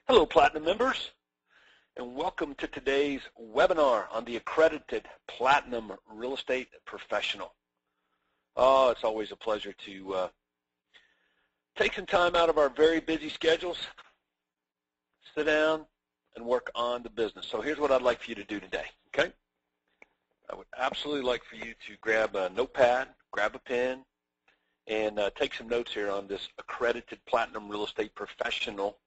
Hello, Platinum members, and welcome to today's webinar on the accredited Platinum Real Estate Professional. Oh, it's always a pleasure to take some time out of our very busy schedules, sit down, and work on the business. So here's what I'd like for you to do today, okay? I would absolutely like for you to grab a notepad, grab a pen, and take some notes here on this accredited Platinum Real Estate Professional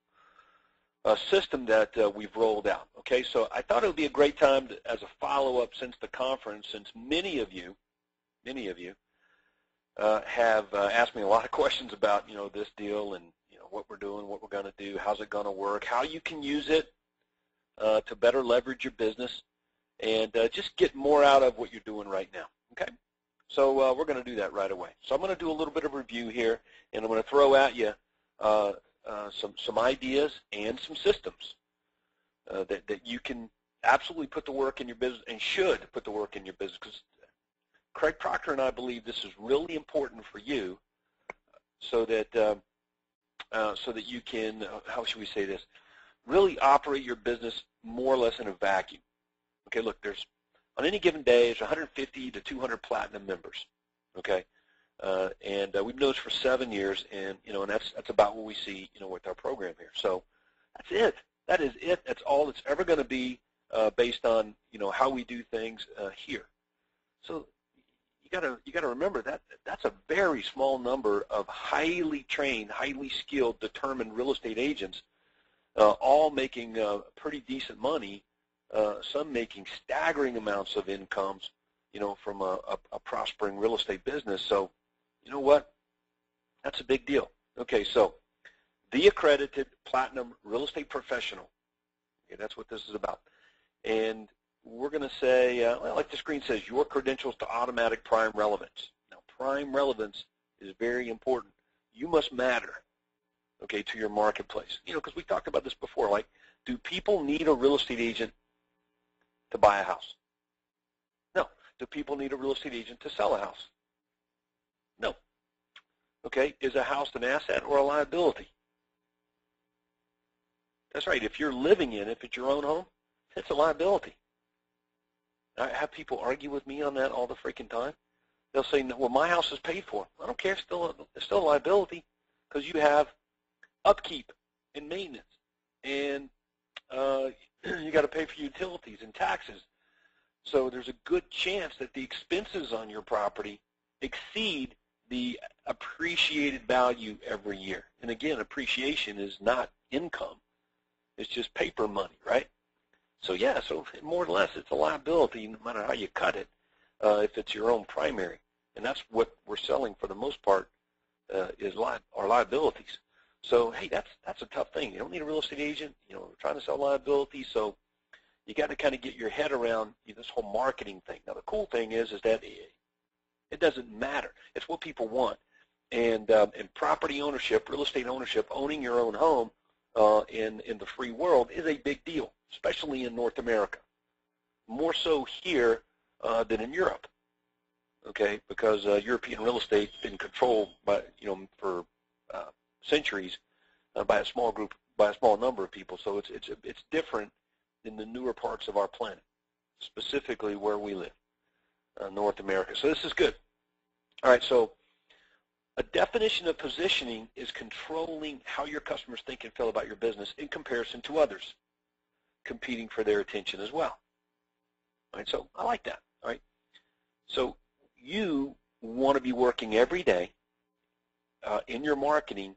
system that we've rolled out. Okay, so I thought it would be a great time to, as a follow-up since the conference, since many of you have asked me a lot of questions about this deal and what we're doing, what we're going to do, how's it going to work, how you can use it to better leverage your business and just get more out of what you're doing right now. Okay, so we're going to do that right away. So I'm going to do a little bit of review here, and I'm going to throw at you some ideas and some systems that you can absolutely put to work in your business and should put to work in your business, because Craig Proctor and I believe this is really important for you so that you can, how should we say this, really operate your business more or less in a vacuum. Okay, look, there's, on any given day, there's 150 to 200 Platinum members, okay? And we've known this for 7 years, and and that's about what we see, with our program here. So that's it. That is it. That's all it's ever going to be based on, how we do things here. So you gotta remember that that's a very small number of highly trained, highly skilled, determined real estate agents, all making pretty decent money. Some making staggering amounts of incomes, from a prospering real estate business. So, you know what? That's a big deal. Okay, so the accredited Platinum Real Estate Professional. Okay, that's what this is about. And we're going to say, like the screen says, your credentials to automatic prime relevance. Now, prime relevance is very important. You must matter, okay, to your marketplace. Because we talked about this before. Like, do people need a real estate agent to buy a house? No. Do people need a real estate agent to sell a house? No. Okay, is a house an asset or a liability? That's right. If you're living in it, if it's your own home, it's a liability. I have people argue with me on that all the freaking time. They'll say, no, well, my house is paid for. I don't care. It's still a liability because you have upkeep and maintenance, and you got to pay for utilities and taxes. So there's a good chance that the expenses on your property exceed the appreciated value every year. And again, appreciation is not income. It's just paper money, right? So yeah, so more or less it's a liability no matter how you cut it if it's your own primary. And that's what we're selling for the most part is our liabilities. So hey, that's a tough thing. You don't need a real estate agent. We're trying to sell liabilities, so you got to kind of get your head around this whole marketing thing. Now the cool thing is that it doesn't matter. It's what people want. And property ownership, real estate ownership, owning your own home in the free world is a big deal, especially in North America. More so here than in Europe, okay? Because European real estate has been controlled by, for centuries by a small group, by a small number of people. So it's different in the newer parts of our planet, specifically where we live, North America. So this is good. All right, so a definition of positioning is controlling how your customers think and feel about your business in comparison to others, competing for their attention as well. All right, so I like that. All right, so you want to be working every day in your marketing,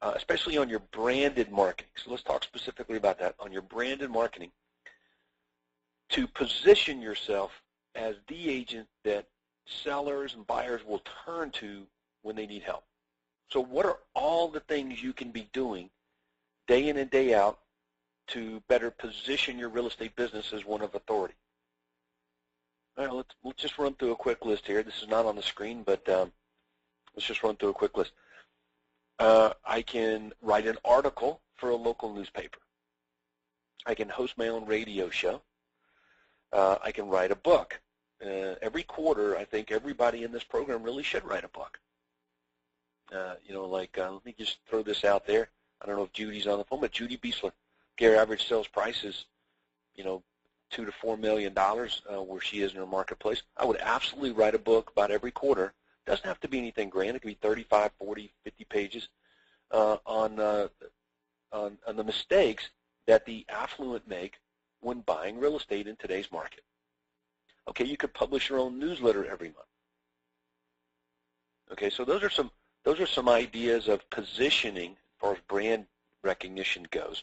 especially on your branded marketing. So let's talk specifically about that, on your branded marketing, to position yourself as the agent that sellers and buyers will turn to when they need help. So what are all the things you can be doing day in and day out to better position your real estate business as one of authority? All right, let's just run through a quick list here. This is not on the screen, but let's just run through a quick list. I can write an article for a local newspaper. I can host my own radio show. I can write a book. Every quarter, I think everybody in this program really should write a book. Let me just throw this out there. I don't know if Judy's on the phone, but Judy Biesler, Your average sales price is, $2 to $4 million where she is in her marketplace. I would absolutely write a book about every quarter. It doesn't have to be anything grand. It could be 35, 40, 50 pages on the mistakes that the affluent make when buying real estate in today's market. Okay, you could publish your own newsletter every month. Okay, so those are some ideas of positioning as far as brand recognition goes.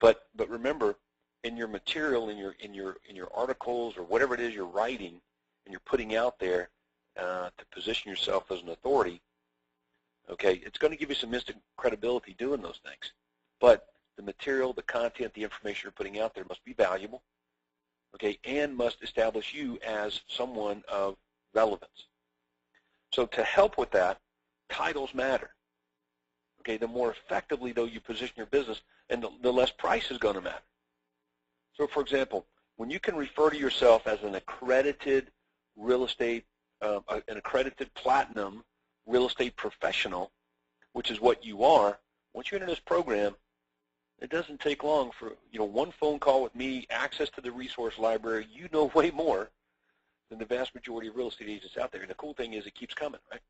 But remember, in your material, in your articles or whatever it is you're writing and you're putting out there to position yourself as an authority, okay, it's going to give you some instant credibility doing those things. But the material, the content, the information you're putting out there must be valuable, okay, and must establish you as someone of relevance. So to help with that, titles matter. Okay, the more effectively, though, you position your business, and the less price is going to matter. So, for example, when you can refer to yourself as an accredited real estate, an accredited platinum real estate professional, which is what you are, once you're in this program, it doesn't take long for, one phone call with me, access to the resource library. You know way more than the vast majority of real estate agents out there. And the cool thing is it keeps coming, right?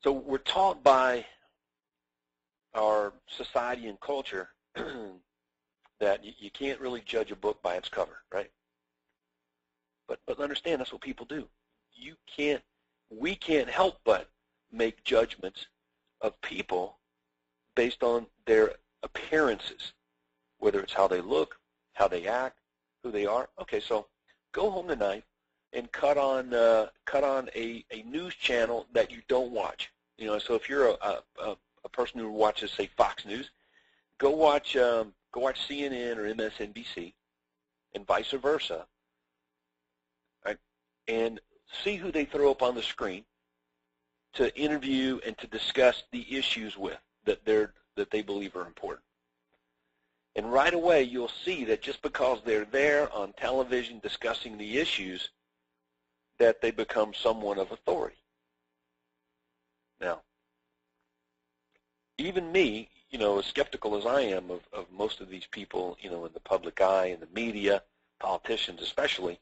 So we're taught by our society and culture that you can't really judge a book by its cover, right? But understand that's what people do. We can't help but make judgments of people based on their appearances, whether it's how they look, how they act, who they are. Okay, so go home tonight and cut on a news channel that you don't watch. So if you're a person who watches, say, Fox News, go watch CNN or MSNBC, and vice versa, right? And see who they throw up on the screen to interview and to discuss the issues with that they believe are important. And right away, you'll see that just because they're there on television discussing the issues, that they become someone of authority. Now, even me, as skeptical as I am of most of these people, in the public eye, in the media, politicians especially,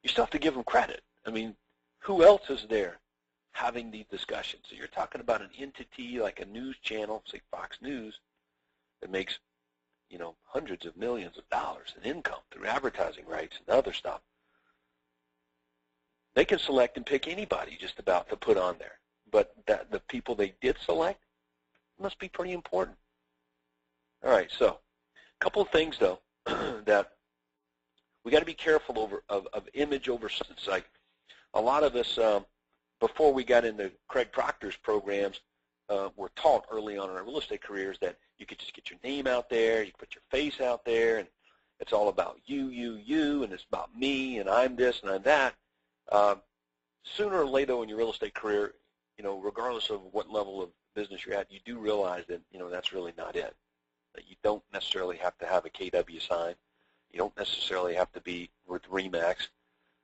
you still have to give them credit. I mean, who else is there having these discussions? So you're talking about an entity like a news channel, say Fox News, that makes, hundreds of millions of dollars in income through advertising rights and other stuff. They can select and pick anybody just about to put on there. But the people they did select must be pretty important. All right, so a couple of things, though, that we got to be careful of image over substance. Like a lot of us, before we got into Craig Proctor's programs, were taught early on in our real estate careers that you could just get your name out there, you could put your face out there, and it's all about you, and it's about me, and I'm this and I'm that. Sooner or later in your real estate career, regardless of what level of business you're at, you do realize that, that's really not it. That you don't necessarily have to have a KW sign. You don't necessarily have to be with RE/MAX,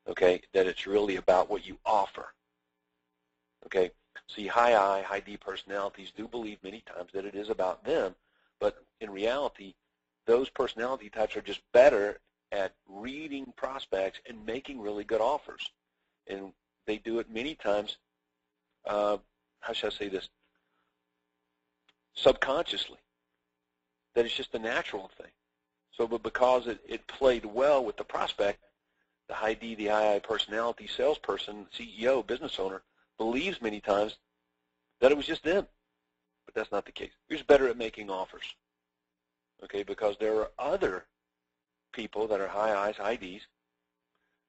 okay, that it's really about what you offer, okay? See, high I, high D personalities do believe many times that it is about them, but in reality, those personality types are just better at reading prospects and making really good offers. And they do it many times, how should I say this, subconsciously, that it's just a natural thing. So, but because it played well with the prospect, the high D, the high I personality salesperson, CEO, business owner, believes many times that it was just them. But that's not the case. You're just better at making offers, okay, because there are other people that are high I's, high D's,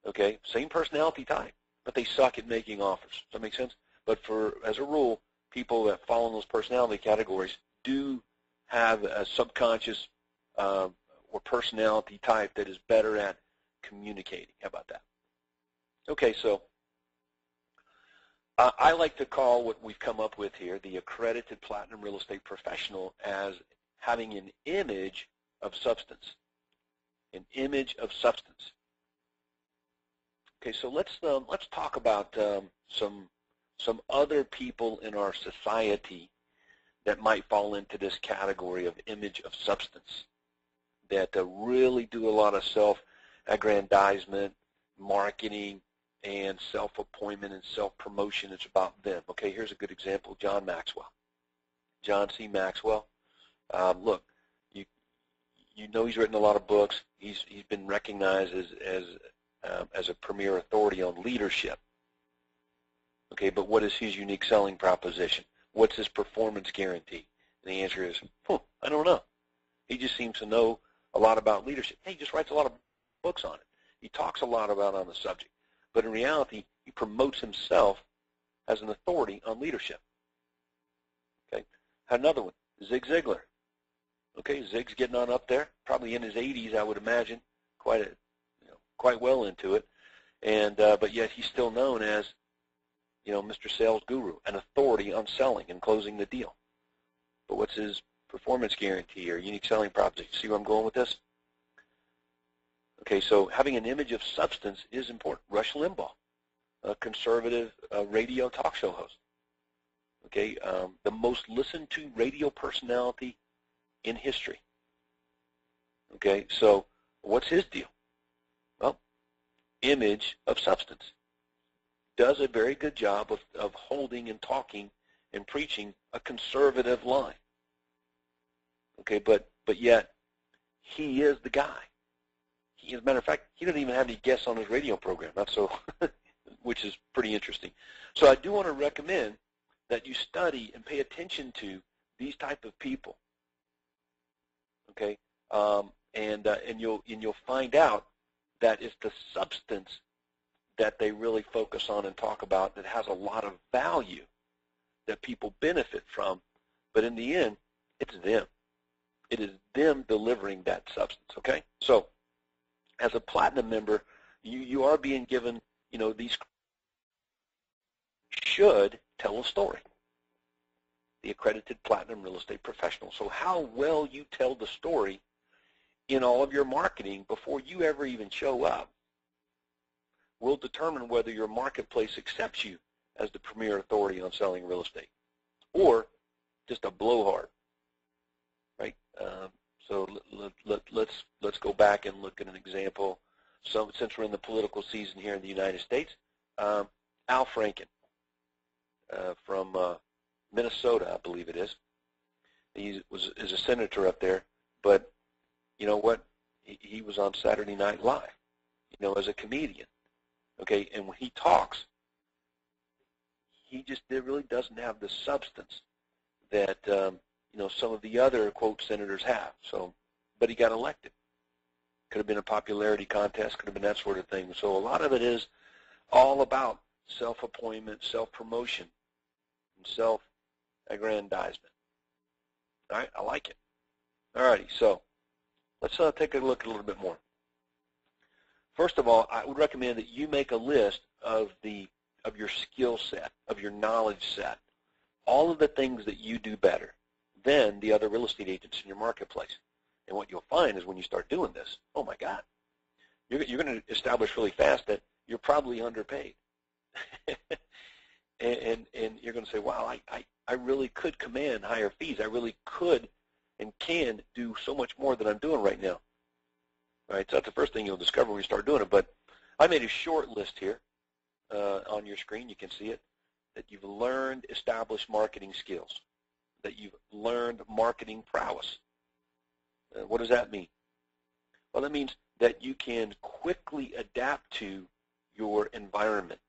okay, same personality type, but they suck at making offers. Does that make sense? But as a rule, people that fall in those personality categories do have a subconscious or personality type that is better at communicating. How about that? Okay, so I like to call what we've come up with here the accredited platinum real estate professional as having an image of substance. An image of substance. Okay, so let's talk about some other people in our society that might fall into this category of image of substance, that really do a lot of self-aggrandizement, marketing, and self-appointment and self-promotion. It's about them. Okay, here's a good example, John Maxwell. John C. Maxwell. Look, you know he's written a lot of books. He's been recognized as a premier authority on leadership. Okay, but what is his unique selling proposition? What's his performance guarantee? And the answer is, I don't know. He just seems to know a lot about leadership. He just writes a lot of books on it. He talks a lot about on the subject. But in reality, he promotes himself as an authority on leadership. Okay, another one, Zig Ziglar. Okay, Zig's getting on up there, probably in his 80s, I would imagine, quite well into it, and but yet he's still known as, Mr. Sales Guru, an authority on selling and closing the deal. But what's his performance guarantee or unique selling proposition? See where I'm going with this? Okay, so having an image of substance is important. Rush Limbaugh, a conservative radio talk show host. Okay, the most listened to radio personality in history. Okay, so what's his deal? Well, image of substance. Does a very good job of holding and talking and preaching a conservative line. Okay, but yet he is the guy. As a matter of fact, he doesn't even have any guests on his radio program, which is pretty interesting. So I do want to recommend that you study and pay attention to these type of people. Okay, and you'll find out that it's the substance that they really focus on and talk about that has a lot of value that people benefit from. But in the end, it's them. It is them delivering that substance. Okay, so as a platinum member, you are being given, these should tell a story. The accredited platinum real estate professional. So how well you tell the story in all of your marketing before you ever even show up will determine whether your marketplace accepts you as the premier authority on selling real estate or just a blowhard, right? So let's go back and look at an example. So since we're in the political season here in the United States, Al Franken from Minnesota, I believe it is. He is a senator up there, but you know what? He was on Saturday Night Live, as a comedian. Okay, and when he talks, he really doesn't have the substance that some of the other quote senators have. So, but he got elected. Could have been a popularity contest. Could have been that sort of thing. So a lot of it is all about self-appointment, self-promotion, and self-aggrandizement. All right, I like it. All righty, so let's take a look a little bit more. First of all, I would recommend that you make a list of your skill set, of your knowledge set, all of the things that you do better than the other real estate agents in your marketplace. And what you'll find is when you start doing this, oh my God, you're going to establish really fast that you're probably underpaid. and you're going to say, wow, I really could command higher fees. I really could and can do so much more than I'm doing right now. All right, so that's the first thing you'll discover when you start doing it. But I made a short list here on your screen. You can see it, that you've learned established marketing skills, that you've learned marketing prowess. What does that mean? Well, that means that you can quickly adapt to your environment.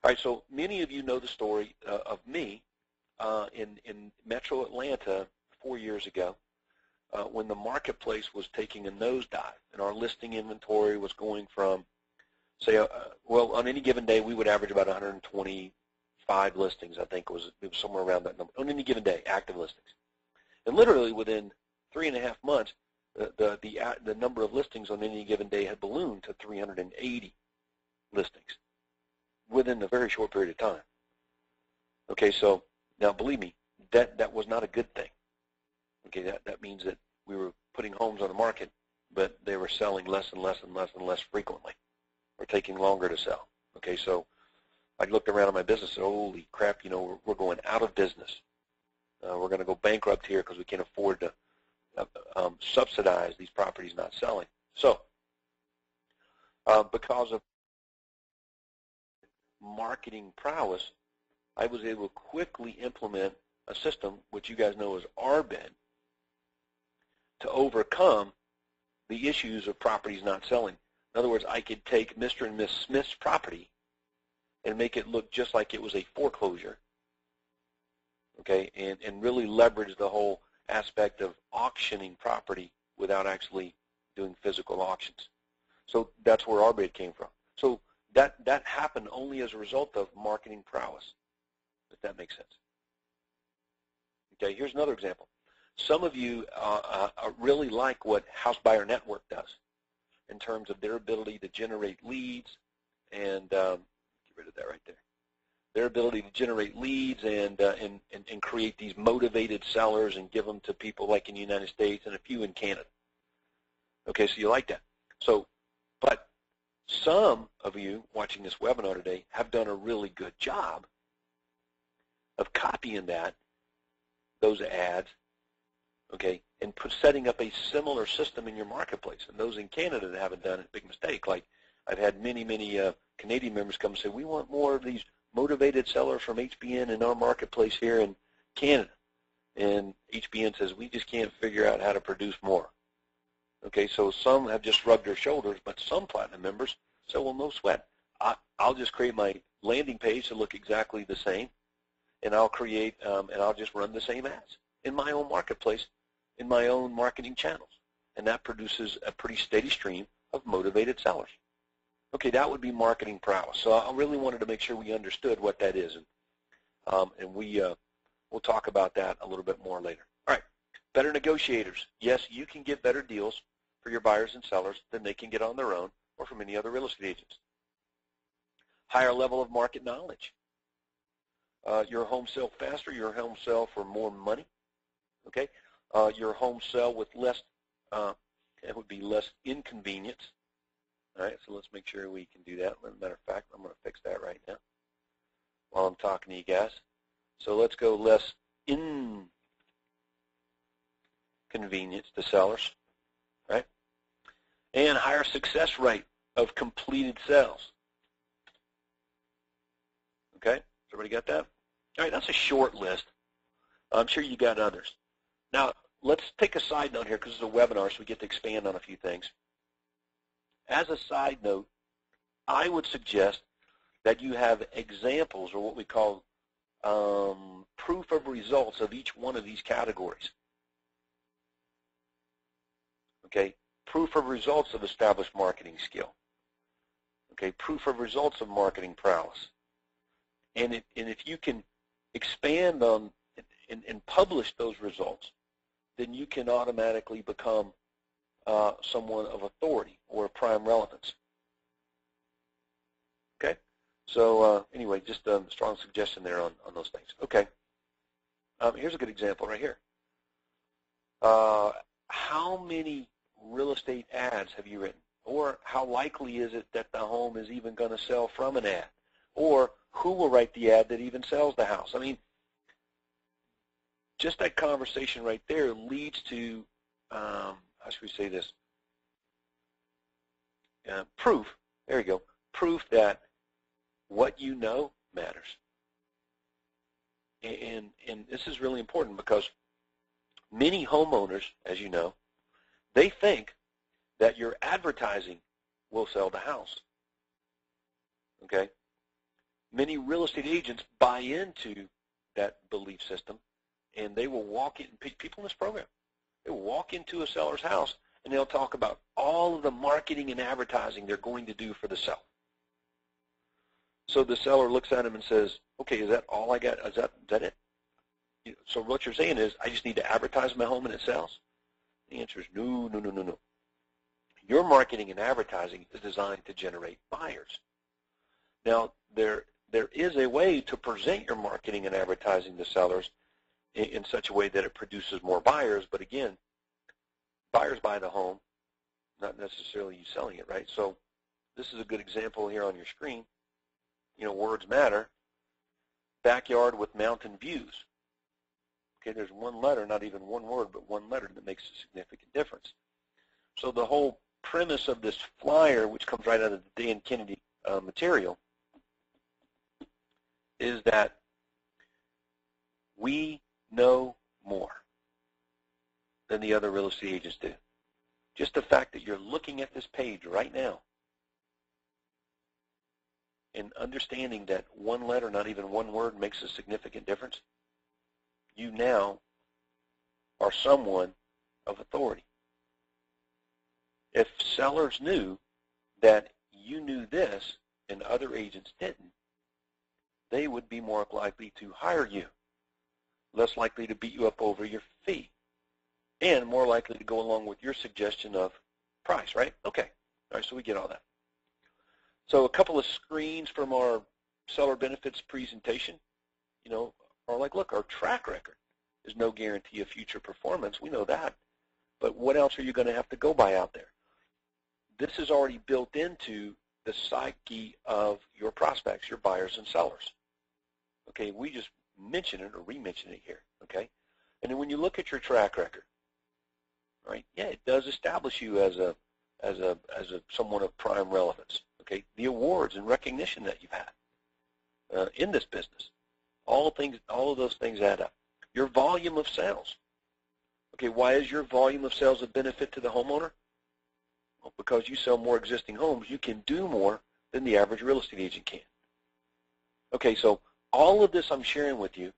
All right, so many of you know the story of me in Metro Atlanta 4 years ago when the marketplace was taking a nosedive and our listing inventory was going from, say, well, on any given day we would average about 125 listings, I think it was somewhere around that number, on any given day, active listings. And literally within 3.5 months, the number of listings on any given day had ballooned to 380 listings within a very short period of time. Okay, so now believe me, that was not a good thing. Okay, that means that we were putting homes on the market, but they were selling less and less and less and less frequently, or taking longer to sell. Okay, so I looked around at my business and said, holy crap, you know, we're going out of business. We're going to go bankrupt here because we can't afford to subsidize these properties not selling. So because of marketing prowess, I was able to quickly implement a system, which you guys know as RBED, to overcome the issues of properties not selling. In other words, I could take Mr. and Miss Smith's property and make it look just like it was a foreclosure, okay, and really leverage the whole aspect of auctioning property without actually doing physical auctions. So that's where RBED came from. So that happened only as a result of marketing prowess, if that makes sense. Okay, here's another example. Some of you really like what House Buyer Network does in terms of their ability to generate leads and get rid of that right there. Their ability to generate leads and create these motivated sellers and give them to people like in the United States and a few in Canada. Okay, so you like that. So, but some of you watching this webinar today have done a really good job of copying those ads, okay, and setting up a similar system in your marketplace. And those in Canada that haven't done it, big mistake. Like I've had many Canadian members come and say, we want more of these motivated sellers from HBN in our marketplace here in Canada. And HBN says, we just can't figure out how to produce more. Okay, so some have just rubbed their shoulders, but some Platinum members say, well, no sweat. I'll just create my landing page to look exactly the same, and I'll create, and I'll just run the same ads in my own marketplace, in my own marketing channels. And that produces a pretty steady stream of motivated sellers. Okay, that would be marketing prowess. So I really wanted to make sure we understood what that is, and we'll talk about that a little bit more later. All right, better negotiators. Yes, you can get better deals for your buyers and sellers than they can get on their own or from any other real estate agents. Higher level of market knowledge. Your home sell faster, your home sell for more money. Okay, your home sell with less, it would be less inconvenience. All right, so let's make sure we can do that. As a matter of fact, I'm going to fix that right now while I'm talking to you guys. So let's go less inconvenience to sellers, right? And higher success rate of completed sales. Okay, everybody got that? All right, that's a short list. I'm sure you got others. Now, let's take a side note here because it's a webinar, so we get to expand on a few things. As a side note, I would suggest that you have examples, or what we call proof of results of each one of these categories. Okay, proof of results of established marketing skill. Okay, proof of results of marketing prowess. And if you can expand on and publish those results, then you can automatically become someone of authority or prime relevance. Okay, so anyway, just a strong suggestion there on those things. Okay, here's a good example right here. How many real estate ads have you written? Or how likely is it that the home is even going to sell from an ad? Or who will write the ad that even sells the house? I mean, just that conversation right there leads to, how should we say this? Proof, there you go, proof that what you know matters. And this is really important because many homeowners, as you know, they think that your advertising will sell the house. Okay? Many real estate agents buy into that belief system, and they will walk in, people in this program, they will walk into a seller's house and they'll talk about all of the marketing and advertising they're going to do for the seller. So the seller looks at him and says, okay, is that all I got? Is that it? So what you're saying is, I just need to advertise my home and it sells? The answer is no, no, no, no, no. Your marketing and advertising is designed to generate buyers. Now, there is a way to present your marketing and advertising to sellers in such a way that it produces more buyers, but again, buyers buy the home, not necessarily you selling it, right? So this is a good example here on your screen. words matter, backyard with mountain views. Okay, there's one letter, not even one word, but one letter that makes a significant difference. So the whole premise of this flyer, which comes right out of the Dan Kennedy material, is that we know more than the other real estate agents do. Just the fact that you're looking at this page right now and understanding that one letter, not even one word, makes a significant difference, you now are someone of authority. If sellers knew that you knew this and other agents didn't, they would be more likely to hire you, less likely to beat you up over your fee, and more likely to go along with your suggestion of price, right? Okay. All right, so we get all that. So a couple of screens from our seller benefits presentation, are like, look, our track record is no guarantee of future performance. We know that. But what else are you going to have to go by out there? This is already built into the psyche of your prospects, your buyers and sellers. Okay, we just mention it or re-mention it here, okay? And then when you look at your track record, right, yeah, it does establish you as a someone of prime relevance, okay? The awards and recognition that you've had in this business, all of those things add up. Your volume of sales. Okay, why is your volume of sales a benefit to the homeowner? Well, because you sell more existing homes, you can do more than the average real estate agent can. Okay, so all of this I'm sharing with you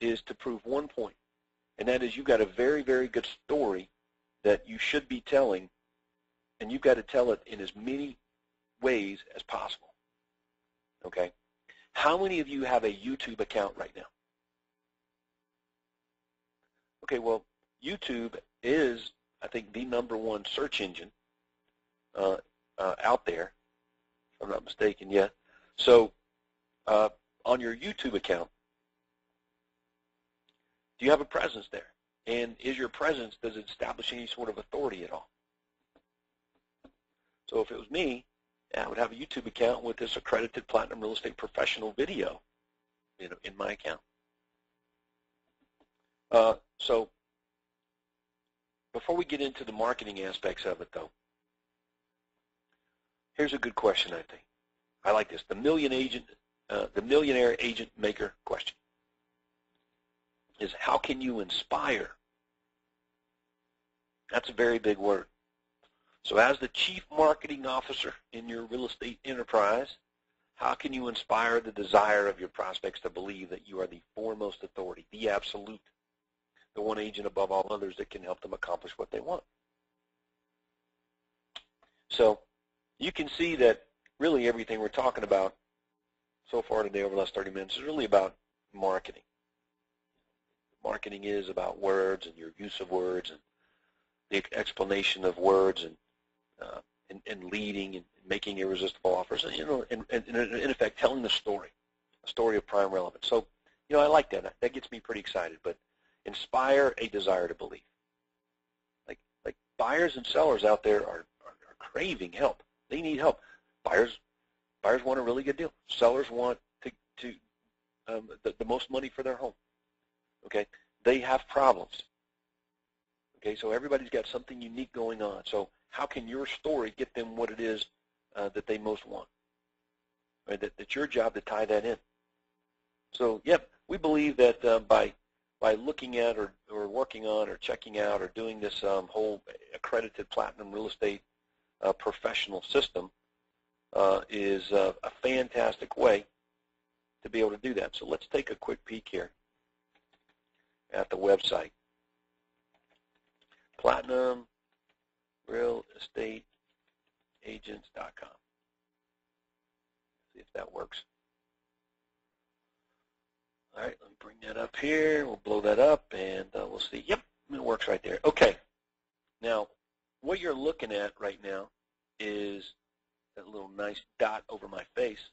is to prove one point, and that is you've got a very, very good story that you should be telling, and you've got to tell it in as many ways as possible. Okay? How many of you have a YouTube account right now? Okay, well, YouTube is, I think, the #1 search engine out there, if I'm not mistaken, yeah. So on your YouTube account, do you have a presence there? And is your presence, does it establish any sort of authority at all? So if it was me, I would have a YouTube account with this accredited platinum real estate professional video in my account. So before we get into the marketing aspects of it, though, here's a good question, I think. I like this, the millionaire agent maker question is, how can you inspire? That's a very big word. So as the chief marketing officer in your real estate enterprise, how can you inspire the desire of your prospects to believe that you are the foremost authority, the absolute, the one agent above all others that can help them accomplish what they want? So you can see that really everything we're talking about so far today over the last 30 minutes is really about marketing. Marketing is about words and your use of words and the explanation of words and leading and making irresistible offers, and in effect telling the story, a story of prime relevance. So, I like that. That gets me pretty excited. But inspire a desire to believe. Like buyers and sellers out there are craving help. They need help. Buyers want a really good deal. Sellers want the most money for their home. Okay, they have problems. Okay, so everybody's got something unique going on. So how can your story get them what it is that they most want? Right? That's your job to tie that in. So, yep, we believe that by looking at or working on or checking out or doing this whole accredited platinum real estate professional system is a fantastic way to be able to do that. So let's take a quick peek here at the website. PlatinumRealEstateAgents.com. See if that works. All right, let me bring that up here. We'll blow that up, and we'll see. Yep, it works right there. Okay. Now, what you're looking at right now is that little nice dot over my face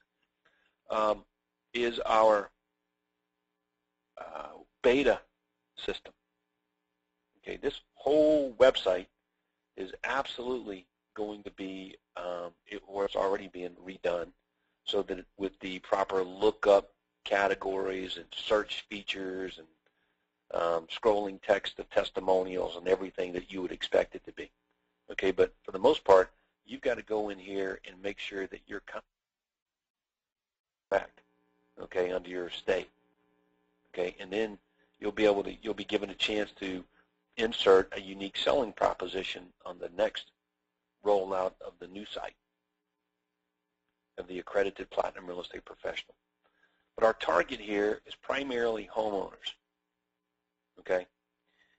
is our beta system. Okay, this whole website is absolutely going to be, or it's already being redone, so that with the proper lookup categories and search features and scrolling text of testimonials and everything that you would expect it to be. Okay, but for the most part, you've got to go in here and make sure that you're correct, okay, under your state. Okay, and then you'll be given a chance to insert a unique selling proposition on the next rollout of the new site of the accredited platinum real estate professional. But our target here is primarily homeowners. Okay,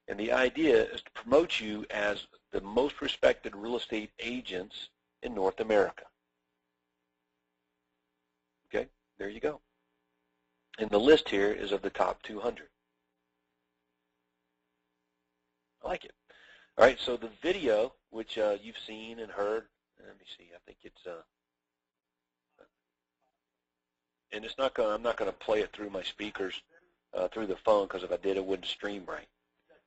and the idea is to promote you as the most respected real estate agents in North America. Okay, there you go. And the list here is of the top 200. I like it. All right, so the video, which you've seen and heard, let me see, I think it's, and it's not going. I'm not going to play it through my speakers through the phone, because if I did, it wouldn't stream right.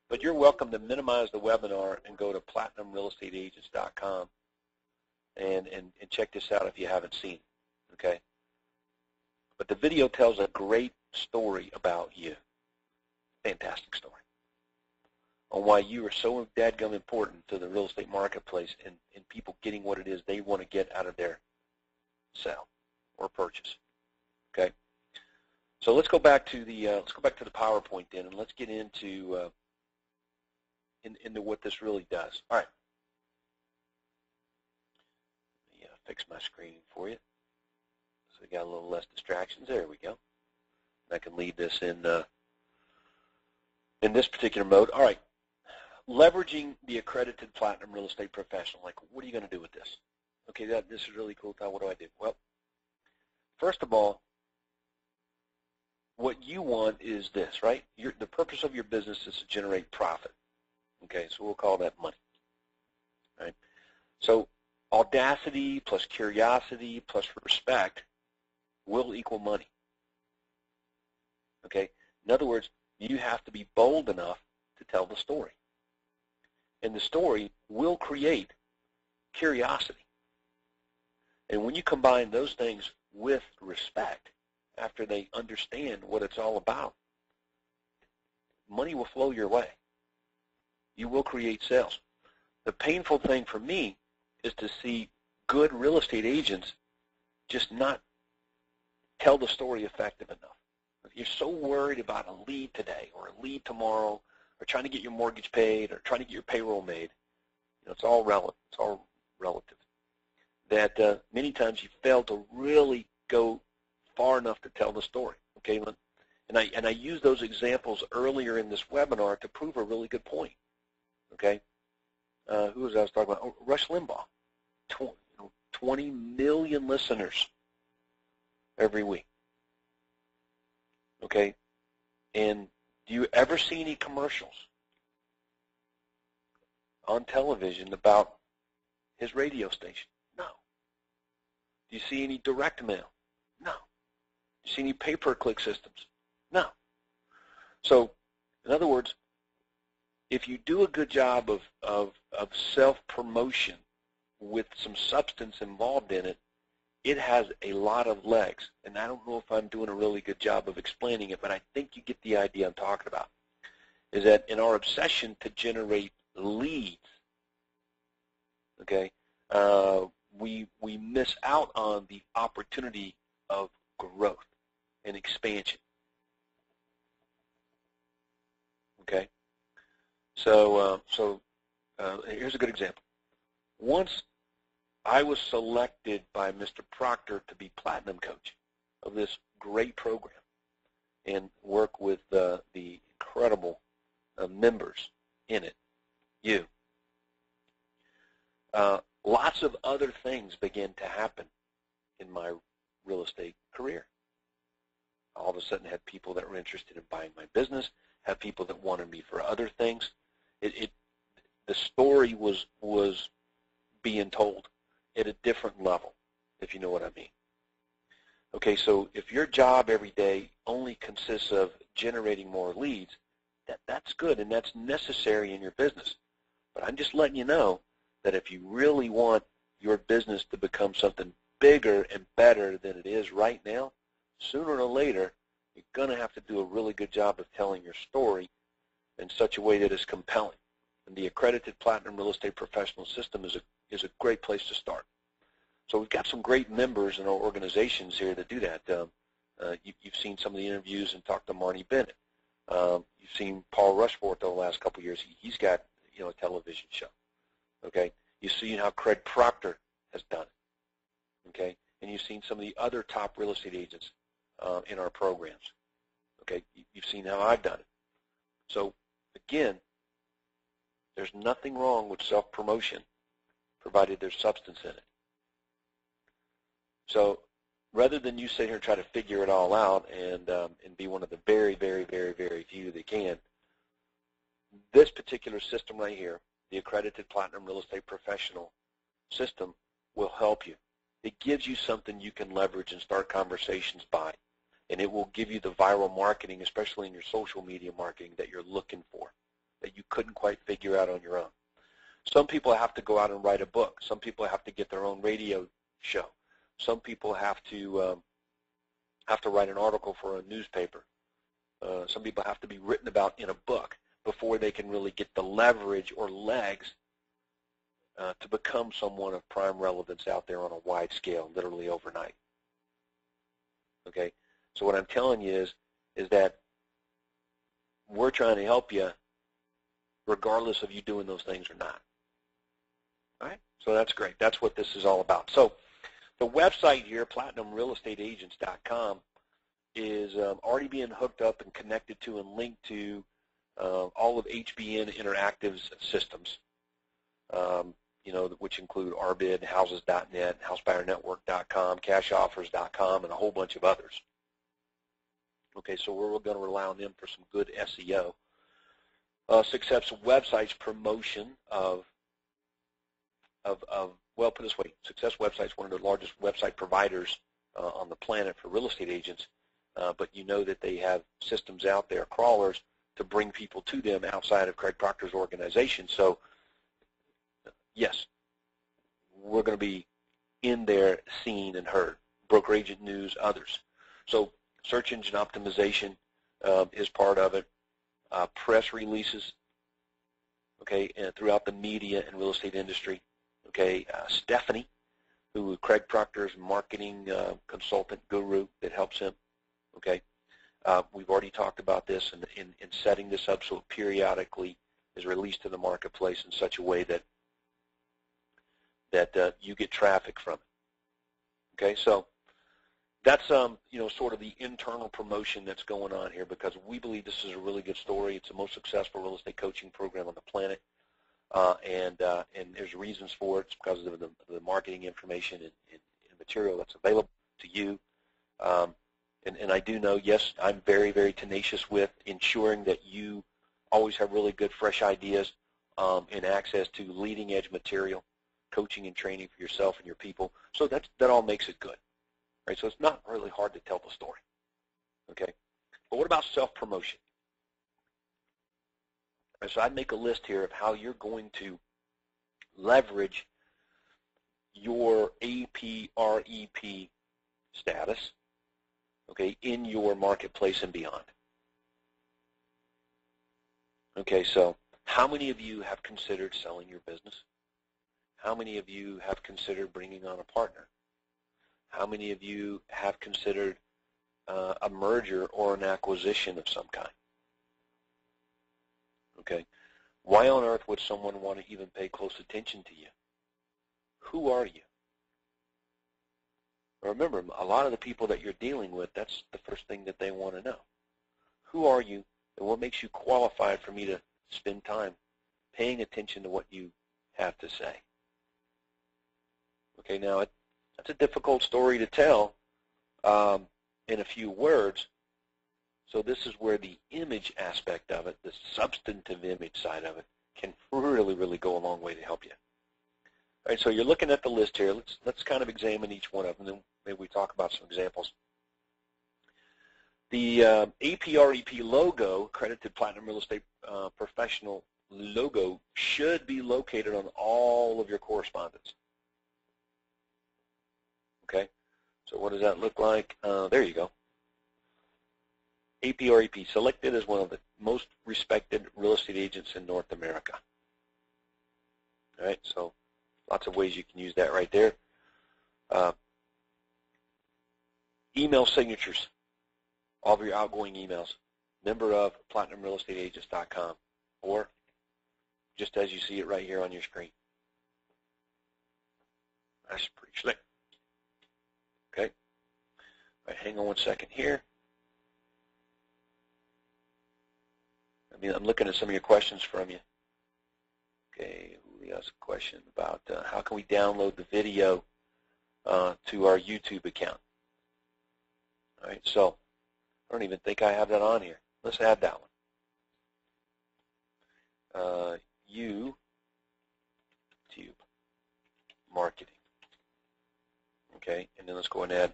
But you're welcome to minimize the webinar and go to platinumrealestateagents.com and check this out if you haven't seen it, okay? But the video tells a great story about you, fantastic story, on why you are so dadgum important to the real estate marketplace and people getting what it is they want to get out of their sale or purchase, okay? So let's go back to the PowerPoint then, and let's get into into what this really does. All right. Let me fix my screen for you, so we got a little less distractions. There we go. And I can leave this in this particular mode. All right. Leveraging the accredited platinum real estate professional. Like, what are you going to do with this? Okay, this is really cool, Todd. What do I do? Well, first of all, what you want is this, right? The purpose of your business is to generate profit. Okay, so we'll call that money. All right? So audacity plus curiosity plus respect will equal money. Okay? In other words, you have to be bold enough to tell the story. And the story will create curiosity. And when you combine those things with respect, after they understand what it's all about, money will flow your way. You will create sales. The painful thing for me is to see good real estate agents just not tell the story effective enough. If you're so worried about a lead today or a lead tomorrow or trying to get your mortgage paid or trying to get your payroll made, it's all relative. It's all relative. That many times you fail to really go far enough to tell the story. Okay, and I use those examples earlier in this webinar to prove a really good point. Okay, who was I was talking about? Oh, Rush Limbaugh, 20 million listeners every week. Okay, and do you ever see any commercials on television about his radio station? No. Do you see any direct mail? No. Do you see any pay-per-click systems? No. So, in other words, if you do a good job of self-promotion with some substance involved in it, it has a lot of legs. And I don't know if I'm doing a really good job of explaining it, but I think you get the idea I'm talking about, is that in our obsession to generate leads, okay, we miss out on the opportunity of growth and expansion. Okay, so here's a good example. Once I was selected by Mr. Proctor to be Platinum Coach of this great program and work with the incredible members in it, you. Lots of other things began to happen in my real estate career. All of a sudden, I had people that were interested in buying my business, had people that wanted me for other things. The story was being told at a different level, if you know what I mean. Okay, so if your job every day only consists of generating more leads, that's good and that's necessary in your business. But I'm just letting you know that if you really want your business to become something bigger and better than it is right now, sooner or later, you're going to have to do a really good job of telling your story in such a way that is compelling. And the accredited Platinum Real Estate Professional System is a great place to start. So we've got some great members in our organizations here that do that. You've seen some of the interviews and talked to Marnie Bennett. You've seen Paul Rushforth over the last couple of years. He's got a television show. Okay, you've seen how Craig Proctor has done it. Okay, and you've seen some of the other top real estate agents in our programs. Okay, you've seen how I've done it. So again, there's nothing wrong with self-promotion, provided there's substance in it. So rather than you sit here and try to figure it all out and be one of the very, very, very, very few that can, this particular system right here, the Accredited Platinum Real Estate Professional System, will help you. It gives you something you can leverage and start conversations by, and it will give you the viral marketing, especially in your social media marketing, that you're looking for, that you couldn't quite figure out on your own. Some people have to go out and write a book. Some people have to get their own radio show. Some people have to write an article for a newspaper. Some people have to be written about in a book before they can really get the leverage or legs to become someone of prime relevance out there on a wide scale, literally overnight. Okay, so what I'm telling you is that we're trying to help you regardless of you doing those things or not. All right, so that's great. That's what this is all about. So the website here, PlatinumRealEstateAgents.com, is already being hooked up and connected to and linked to all of HBN Interactive's systems, which include Arbid, Houses.net, HouseBuyerNetwork.com, CashOffers.com, and a whole bunch of others. Okay, so we're going to rely on them for some good SEO. Successful Websites promotion well, put it this way, Success Websites, one of the largest website providers on the planet for real estate agents, but you know that they have systems out there, crawlers, to bring people to them outside of Craig Proctor's organization. So, yes, we're going to be in there, seen and heard. Broker Agent News, others. So search engine optimization is part of it. Press releases, okay, and throughout the media and real estate industry. Okay, Stephanie, who is Craig Proctor's marketing consultant guru that helps him. Okay, we've already talked about this in setting this up so it periodically is released to the marketplace in such a way that you get traffic from it. Okay, so that's sort of the internal promotion that's going on here, because we believe this is a really good story. It's the most successful real estate coaching program on the planet. And there's reasons for it. It's because of the marketing information and material that's available to you. And I do know, yes, I'm very, very tenacious with ensuring that you always have really good, fresh ideas and access to leading-edge material, coaching and training for yourself and your people. So that all makes it good. Right? So it's not really hard to tell the story. Okay? But what about self-promotion? So I'd make a list here of how you're going to leverage your APREP status, okay, in your marketplace and beyond. Okay, so how many of you have considered selling your business? How many of you have considered bringing on a partner? How many of you have considered a merger or an acquisition of some kind? Okay, why on earth would someone want to even pay close attention to you? Who are you? Remember, a lot of the people that you're dealing with, that's the first thing that they want to know. Who are you, and what makes you qualified for me to spend time paying attention to what you have to say? Okay, now that's a difficult story to tell in a few words. So this is where the image aspect of it, the substantive image side of it, can really, really go a long way to help you. All right, so you're looking at the list here. Let's kind of examine each one of them, and then maybe we talk about some examples. The APREP logo, Accredited Platinum Real Estate Professional logo, should be located on all of your correspondence. Okay, so what does that look like? There you go. APREP, selected as one of the most respected real estate agents in North America. All right, so lots of ways you can use that right there. Email signatures, all of your outgoing emails, member of platinumrealestateagents.com, or just as you see it right here on your screen. That's pretty slick. Okay. All right, hang on one second here. I'm looking at some of your questions from you. Okay, Julio has a question about how can we download the video to our YouTube account. All right, so I don't even think I have that on here. Let's add that one. YouTube marketing. Okay, and then let's go and add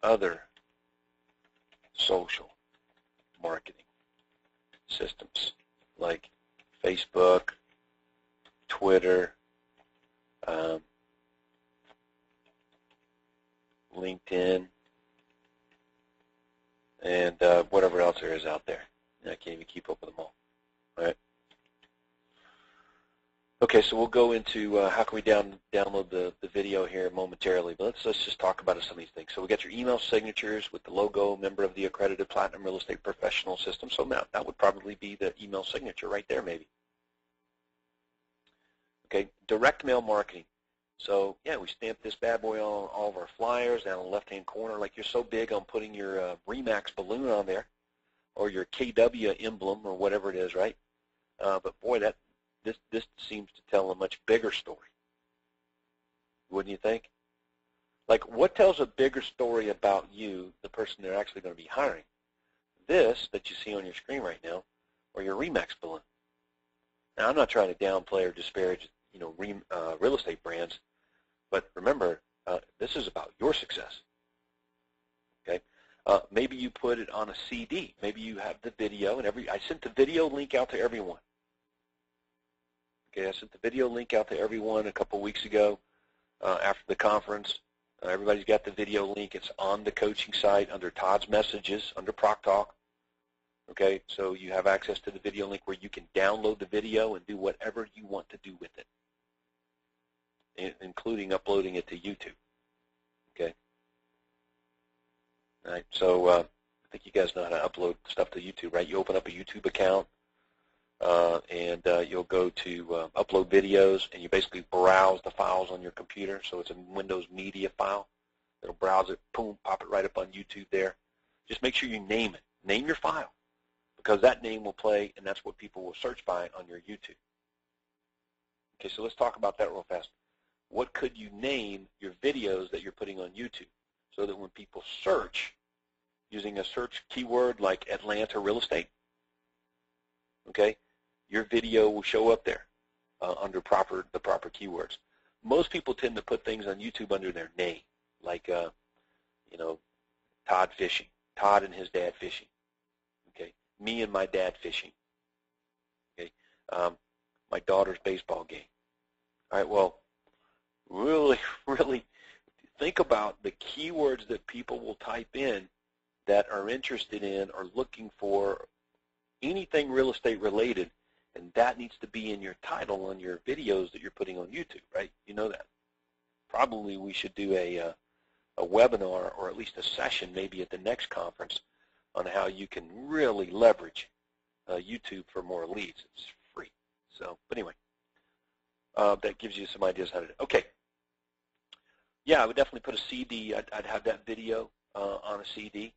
other social marketing systems like Facebook, Twitter, LinkedIn, and whatever else there is out there. I can't even keep up with them all. All right. Okay, so we'll go into how can we download the video here momentarily, but let's just talk about some of these things. So we got your email signatures with the logo, member of the accredited Platinum Real Estate Professional System. So now that would probably be the email signature right there, maybe. Okay, direct mail marketing. So yeah, we stamped this bad boy on all of our flyers down in the left-hand corner. Like you're so big on putting your Remax balloon on there, or your KW emblem, or whatever it is, right? But boy, this seems to tell a much bigger story. Wouldn't you think? Like, what tells a bigger story about you, the person they're actually going to be hiring? This that you see on your screen right now, or your Remax balloon. Now, I'm not trying to downplay or disparage, real estate brands, but remember, this is about your success. Okay, maybe you put it on a CD. Maybe you have the video, and I sent the video link out to everyone. Okay, I sent the video link out to everyone a couple weeks ago after the conference. Everybody's got the video link. It's on the coaching site under Todd's Messages, under Proc Talk. Okay, so you have access to the video link where you can download the video and do whatever you want to do with it, including uploading it to YouTube. Okay. All right, so I think you guys know how to upload stuff to YouTube, right? You open up a YouTube account. And you'll go to upload videos, and you basically browse the files on your computer. So it's a Windows media file. It'll browse it, boom, pop it right up on YouTube there. Just make sure you name it. Name your file, because that name will play, and that's what people will search by on your YouTube. Okay, so let's talk about that real fast. What could you name your videos that you're putting on YouTube so that when people search using a search keyword like Atlanta real estate, okay, your video will show up there under the proper keywords. Most people tend to put things on YouTube under their name, like Todd fishing, Todd and his dad fishing. Okay, me and my dad fishing. Okay, my daughter's baseball game. All right, well, really think about the keywords that people will type in that are interested in or looking for anything real estate related, and that needs to be in your title on your videos that you're putting on YouTube, right? You know that. Probably we should do a webinar, or at least a session maybe at the next conference, on how you can really leverage YouTube for more leads. It's free. So, but anyway, that gives you some ideas how to do it. Okay. Yeah, I would definitely put a CD. I'd have that video on a CD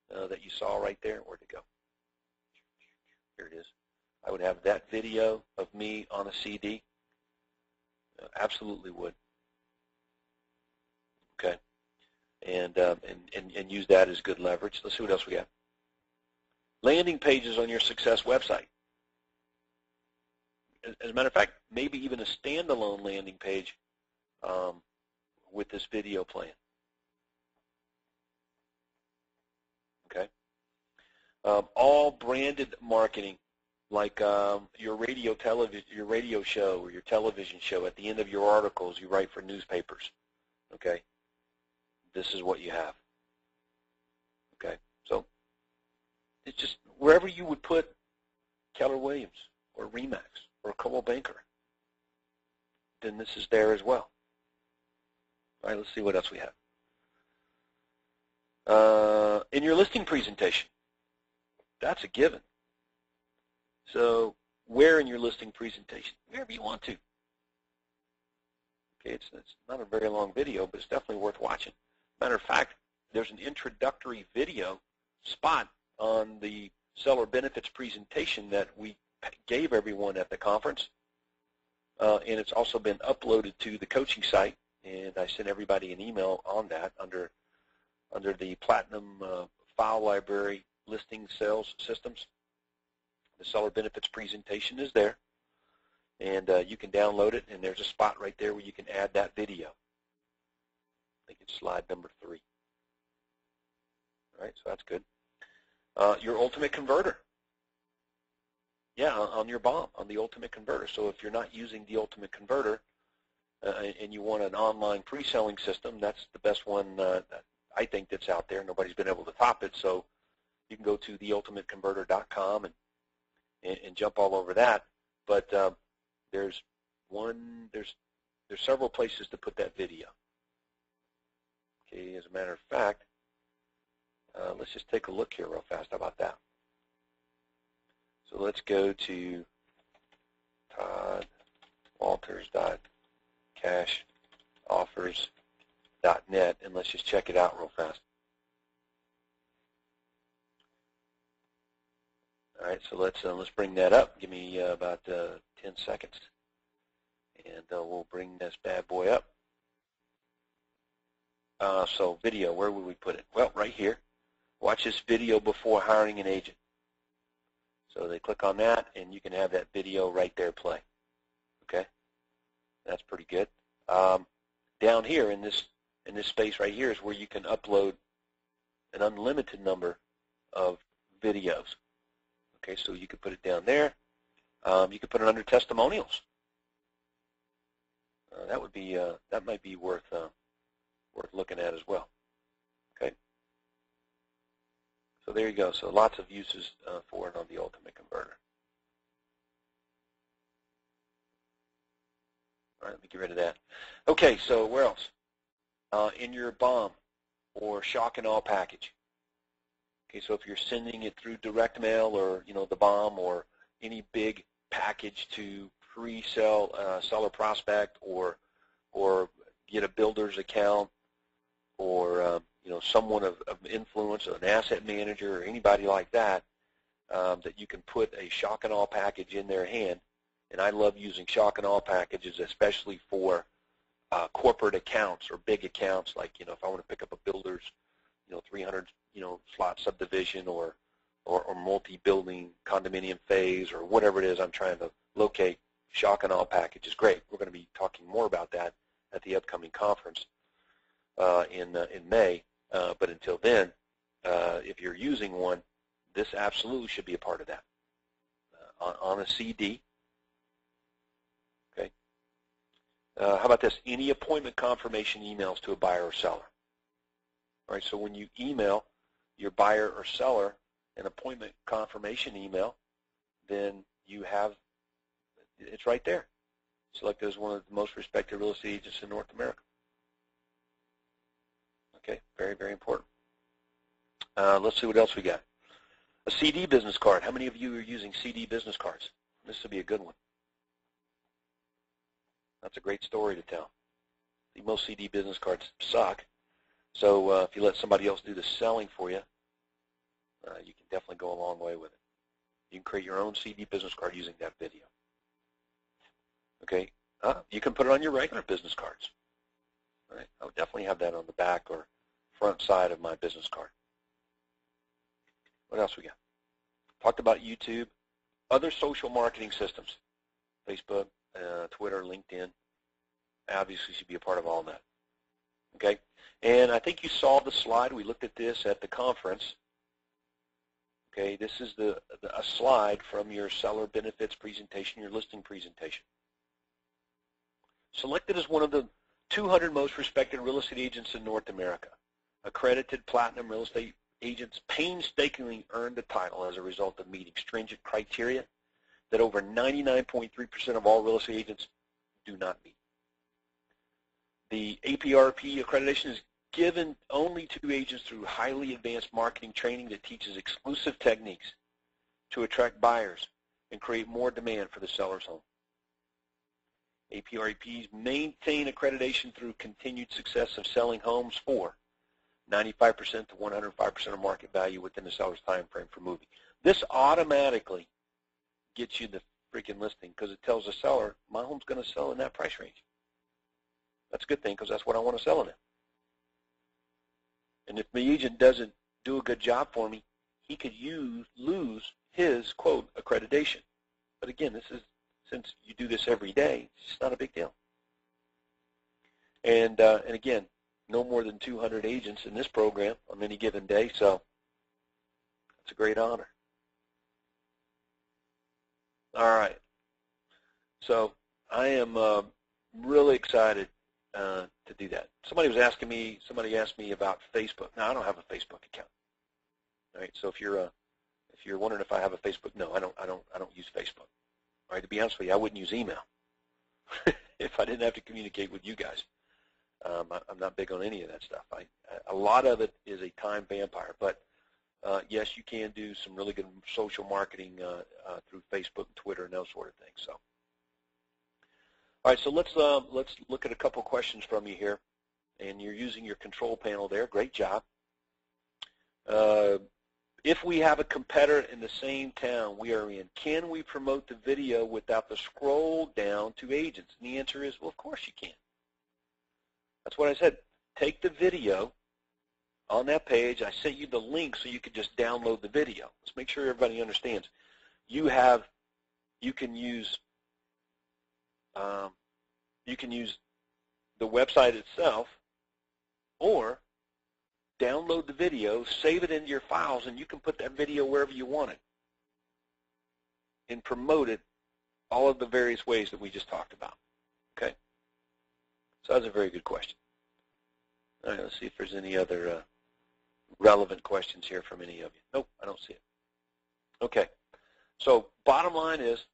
that you saw right there. Where'd it go? Here it is. I would have that video of me on a CD. Absolutely would. Okay, and use that as good leverage. Let's see what else we got. Landing pages on your success website. As a matter of fact, maybe even a standalone landing page with this video playing. Okay. All branded marketing, like your radio show or your television show. At the end of your articles, you write for newspapers. Okay. this is what you have. Okay, so it's just wherever you would put Keller Williams or Remax or Coldwell Banker, then this is there as well. All right, let's see what else we have. In your listing presentation, that's a given. So where in your listing presentation? Wherever you want to. Okay, it's not a very long video, but it's definitely worth watching. Matter of fact, there's an introductory video spot on the seller benefits presentation that we gave everyone at the conference, and it's also been uploaded to the coaching site, and I sent everybody an email on that under the Platinum File Library Listing Sales Systems. The seller benefits presentation is there, and you can download it, and there's a spot right there where you can add that video. I think it's slide number 3. All right, so that's good. Your ultimate converter. Yeah, on your BOM, on the ultimate converter. So if you're not using the ultimate converter and you want an online pre-selling system, that's the best one I think that's out there. Nobody's been able to top it, so you can go to theultimateconverter.com and jump all over that. But there's several places to put that video. Okay, as a matter of fact, let's just take a look here real fast. How about that? So let's go to toddwalters.cashoffers.net and let's just check it out real fast. All right, so let's bring that up. Give me about 10 seconds, and we'll bring this bad boy up. So video, where would we put it? Well, right here. Watch this video before hiring an agent. So they click on that, and you can have that video right there play. Okay, that's pretty good. Down here in this space right here is where you can upload an unlimited number of videos. Okay, so you could put it down there. You could put it under testimonials. That might be worth looking at as well. Okay. So there you go. So lots of uses for it on the Ultimate Converter. All right, let me get rid of that. Okay, so where else? In your BOM or shock and awe package. Okay, so if you're sending it through direct mail or the BOM or any big package to pre-sell seller prospect or get a builder's account or someone of influence, an asset manager or anybody like that, that you can put a shock and awe package in their hand. And I love using shock and awe packages, especially for corporate accounts or big accounts, like if I want to pick up a builder's 300 slot subdivision or multi-building condominium phase or whatever it is I'm trying to locate. Shock and awe package is great. We're going to be talking more about that at the upcoming conference in May. But until then, if you're using one, this absolutely should be a part of that on a CD. Okay. How about this? Any appointment confirmation emails to a buyer or seller. All right. So when you email your buyer or seller an appointment confirmation email, then you have it's right there. Selected as one of the most respected real estate agents in North America. Okay, very, very important. Let's see what else we got. A CD business card. How many of you are using CD business cards? This would be a good one. That's a great story to tell. Most CD business cards suck. So if you let somebody else do the selling for you, you can definitely go a long way with it. You can create your own CD business card using that video. Okay, you can put it on your regular business cards. All right, I would definitely have that on the back or front side of my business card. What else we got? Talked about YouTube. Other social marketing systems, Facebook, Twitter, LinkedIn, obviously should be a part of all that. Okay, and I think you saw the slide. We looked at this at the conference. Okay, this is a slide from your seller benefits presentation, your listing presentation. Selected as one of the 200 most respected real estate agents in North America. Accredited platinum real estate agents painstakingly earned the title as a result of meeting stringent criteria that over 99.3% of all real estate agents do not meet. The APRP accreditation is given only to agents through highly advanced marketing training that teaches exclusive techniques to attract buyers and create more demand for the seller's home. APRPs maintain accreditation through continued success of selling homes for 95% to 105% of market value within the seller's time frame for moving. This automatically gets you the freaking listing because it tells the seller, my home's going to sell in that price range. That's a good thing because that's what I want to sell it in. And if the agent doesn't do a good job for me, he could lose his, quote, accreditation. But again, this is, since you do this every day, it's just not a big deal. And again, no more than 200 agents in this program on any given day, so it's a great honor. All right. So I am really excited to do that. Somebody asked me about Facebook. Now, I don't have a Facebook account. All right. So if you're wondering if I have a Facebook, no, I don't use Facebook. All right. To be honest with you, I wouldn't use email if I didn't have to communicate with you guys. I'm not big on any of that stuff. A lot of it is a time vampire, but yes, you can do some really good social marketing through Facebook and Twitter and those sort of things. So, all right, so let's look at a couple questions from you here, and you're using your control panel there. Great job. If we have a competitor in the same town we are in, can we promote the video without the scroll down to agents? And the answer is, well, of course you can. That's what I said. Take the video on that page. I sent you the link so you could just download the video. Let's make sure everybody understands. You can use the website itself, or download the video, save it into your files, and you can put that video wherever you want it and promote it all of the various ways that we just talked about. Okay? So that's a very good question. All right, let's see if there's any other relevant questions here from any of you. Nope, I don't see it. Okay, so bottom line is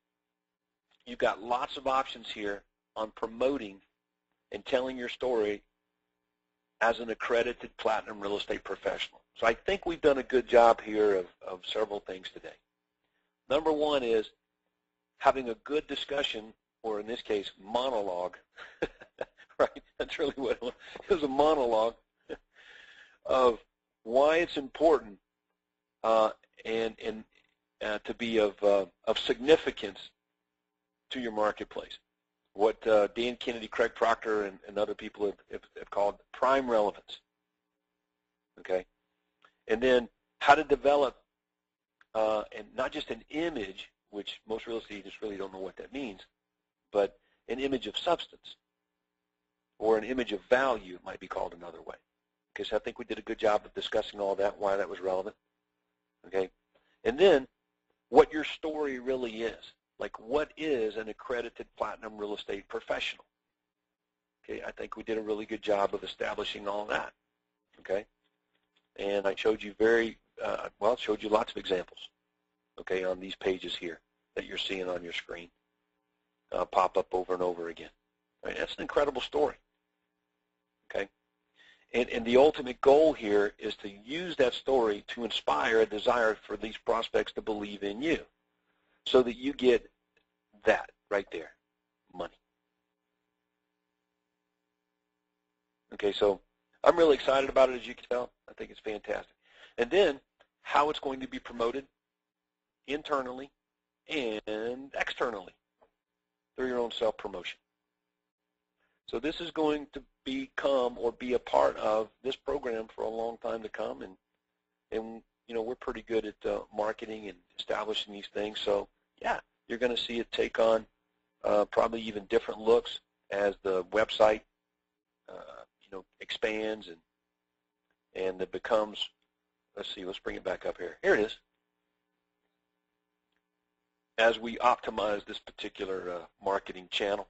you've got lots of options here on promoting and telling your story as an accredited platinum real estate professional. So I think we've done a good job here of several things today. Number one is having a good discussion, or in this case, monologue. Right? That's really what it was. It was a monologue of why it's important and to be of significance to your marketplace. What Dan Kennedy, Craig Proctor, and other people have called prime relevance. Okay? And then how to develop, and not just an image, which most real estate agents really don't know what that means, but an image of substance, or an image of value, it might be called another way. Okay, so I think we did a good job of discussing all that, why that was relevant. Okay, and then what your story really is. Like, what is an accredited platinum real estate professional? Okay, I think we did a really good job of establishing all that. Okay, and I showed you showed you lots of examples. Okay, on these pages here that you're seeing on your screen pop up over and over again. Right, that's an incredible story. Okay, and the ultimate goal here is to use that story to inspire a desire for these prospects to believe in you, so that you get that right there, money. Okay, so I'm really excited about it, as you can tell. I think it's fantastic. And then how it's going to be promoted internally and externally through your own self-promotion. So this is going to become or be a part of this program for a long time to come, and you know, we're pretty good at marketing and establishing these things. So yeah, you're going to see it take on probably even different looks as the website expands and it becomes. Let's see. Let's bring it back up here. Here it is. As we optimize this particular marketing channel,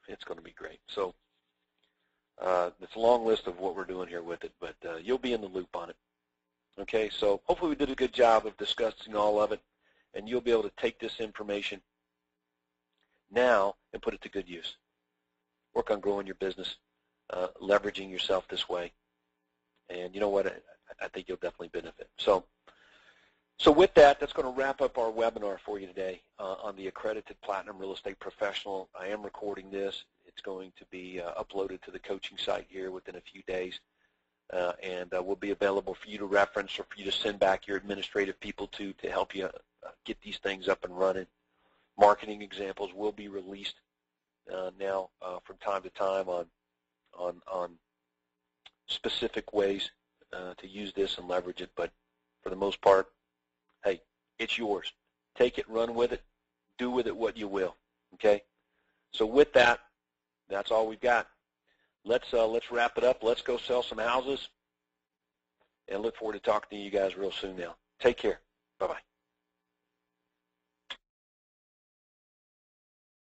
it's going to be great. So it's a long list of what we're doing here with it, but you'll be in the loop on it. Okay, so hopefully we did a good job of discussing all of it, and you'll be able to take this information now and put it to good use. Work on growing your business, leveraging yourself this way, and you know what? I think you'll definitely benefit. So with that, that's going to wrap up our webinar for you today on the Accredited Platinum Real Estate Professional. I am recording this. It's going to be uploaded to the coaching site here within a few days, and will be available for you to reference or for you to send back your administrative people to help you get these things up and running. Marketing examples will be released now from time to time on specific ways to use this and leverage it, but for the most part, hey, it's yours. Take it, run with it, do with it what you will, okay? So with that, that's all we've got. Let's wrap it up. Let's go sell some houses, and look forward to talking to you guys real soon now. Take care. Bye-bye.